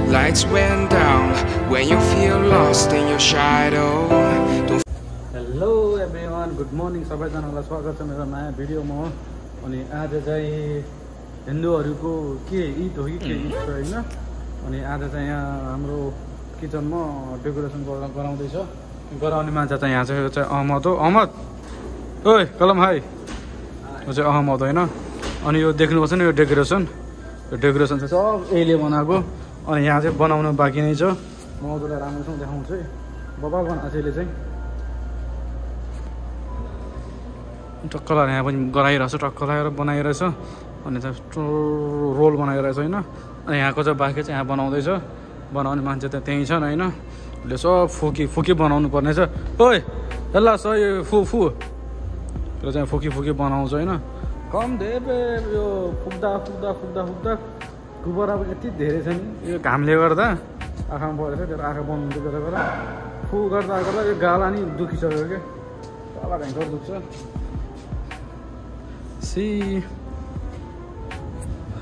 Lights went down when you feel lost in your shadow. Hello everyone, good morning सबैजनालाई स्वागत छ मेरो नयाँ भिडियोमा। अनि आज चाहिँ हिन्दूहरूको के ईद हो कि के ईद छ होइन। अनि आज चाहिँ यहाँ हाम्रो किचनमा डेकोरेसन गराउँदैछ। गराउने मान्छे चाहिँ यहाँ चाहिँ अहमद हो। अहमद ओए कलम हाई, यो चाहिँ अहमद होइन। अनि यो देख्नुपर्छ नि, यो डेकोरेसन चाहिँ सब यसले बनाएको। अनि यहाँ चाहिँ बनाउन बाँकी नै छ। म हजुरलाई राम्रोसँग देखाउँछु है। बबाल बनाएको छ यसले चाहिँ। टक्क लगाएर यहाँ पनि गराइरहेछ, टक्क लगाएर बनाइरहेछ। अनि चाहिँ रोल बनाइरहेछ होइन। अनि यहाँको चाहिँ बाँकी चाहिँ यहाँ बनाउँदैछ। बनाउने मान्छे त त्यहीँ छन् होइन। उसले सब फुकी बनाउनु पर्ने छ। ओए ल सही फु त्यो चाहिँ फुकी बनाउँछ होइन। कम धेरै यो फुक्दा गुब्बारा पनि यति धेरै छ नि। यो घामले गर्दा आँखामा परेछ, त्यो आँखा बन्द गर्दा फु गर्दा यो गाला नि दुखिसक्यो क्या। गाला भयङ्कर दुख्छ।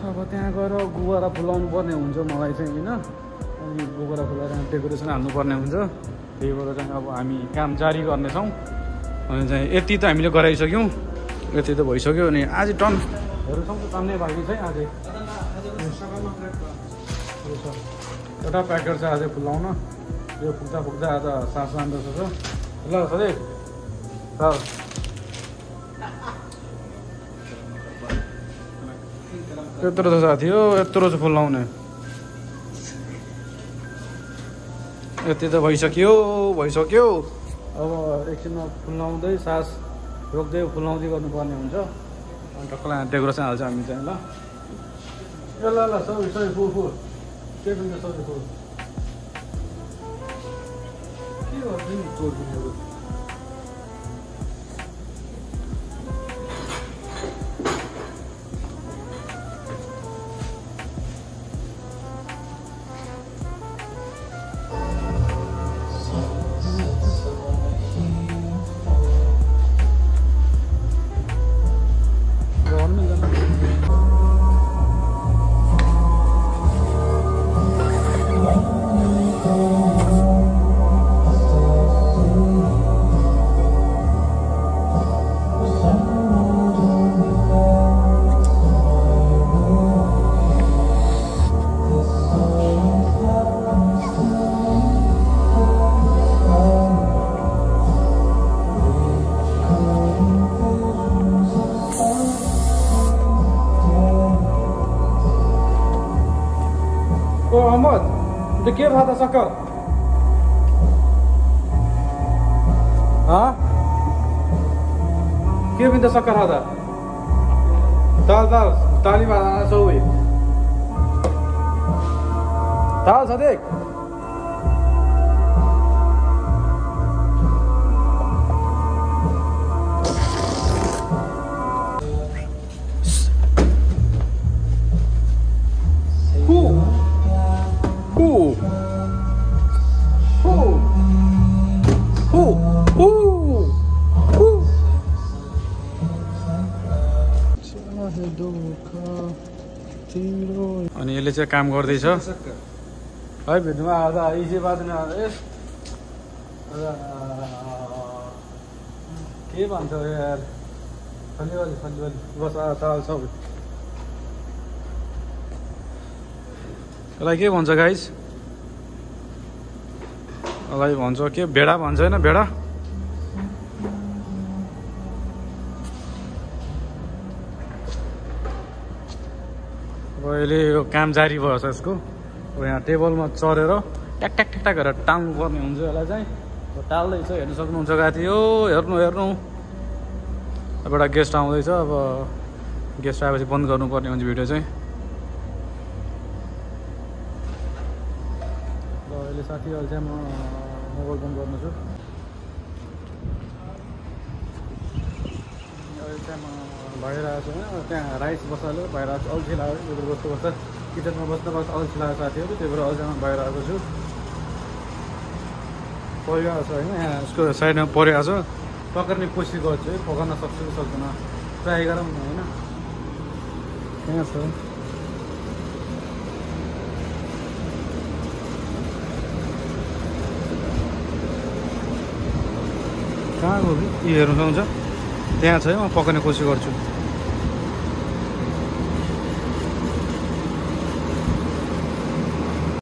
अब त्यहाँ गएर गुब्बारा फुलाउनु पर्ने हुन्छ मलाई चाहिँ होइन। अनि गुब्बारा फुलाएर डेकोरेसन हाल्नुपर्ने हुन्छ। त्यही भएर चाहिँ अब हामी काम जारी गर्नेछौँ। अनि चाहिँ यति त हामीले गराइसक्यौँ, यति त भइसक्यो। अनि आज टनहरूसँग तान्ने बाँकी चाहिँ आज एउटा प्याकेट चाहिँ अझै फुलाउन। यो फुक्दा आज सास राम्रो छ। ल सधैँ यत्रो छ साथी हो, यत्रो चाहिँ फुलाउने। यति त भइसक्यो। अब एकछिनमा फुलाउँदै सास रोक्दै फुलाउँदै गर्नुपर्ने हुन्छ। अनि टक्कलाई डेकोरेसन हाल्छ हामी चाहिँ। ल सबै फुल के पनि सबै फुल के गर्छु। अहमद त्यो के भयो त सक्कर? के पनि त सक्कर हो त? ताली भाँडा सबै ताल छ देख। अनि यसले चाहिँ काम गर्दैछ है। भेट्नुमा आउँदा इजी बाँध्नु के भन्छ यार, खलिवाली बस ताल सबै। यसलाई के भन्छ गाइस? यसलाई भन्छ के भेडा भन्छ होइन, भेडा। अहिले यो काम जारी भयो छ यसको। अब यहाँ टेबलमा चढेर ट्याक गरेर टाल्नु पर्ने हुन्छ यसलाई चाहिँ। टाल्दैछ, हेर्नु सक्नुहुन्छ गाथी हो। हेर्नु अब एउटा गेस्ट आउँदैछ। अब गेस्ट आएपछि बन्द गर्नुपर्ने हुन्छ भिडियो चाहिँ। र अहिले साथीहरू चाहिँ म मोबाइल बन्द गर्नेछु। अहिले चाहिँ म भइरहेको छु होइन। त्यहाँ राइस बसाल्यो, भइरहेको छु। अल्छी लाग्यो उनीहरू बस्दा किचनमा बस्दा अल्छी लाग्यो साथीहरू। त्यही भएर अल्छीमा भइरहेको छु। परिरहेको छ होइन, यहाँ उसको साइडमा परिरहेको छ। पकाउने कोसिस गर्छु है, पकाउन सक्छु कि सक्दैन ट्राई गरौँ न होइन। यहाँ छ कहाँ गयो कि हेर्नु सक्नुहुन्छ त्यहाँ छ है म पकाउने कोसिस गर्छु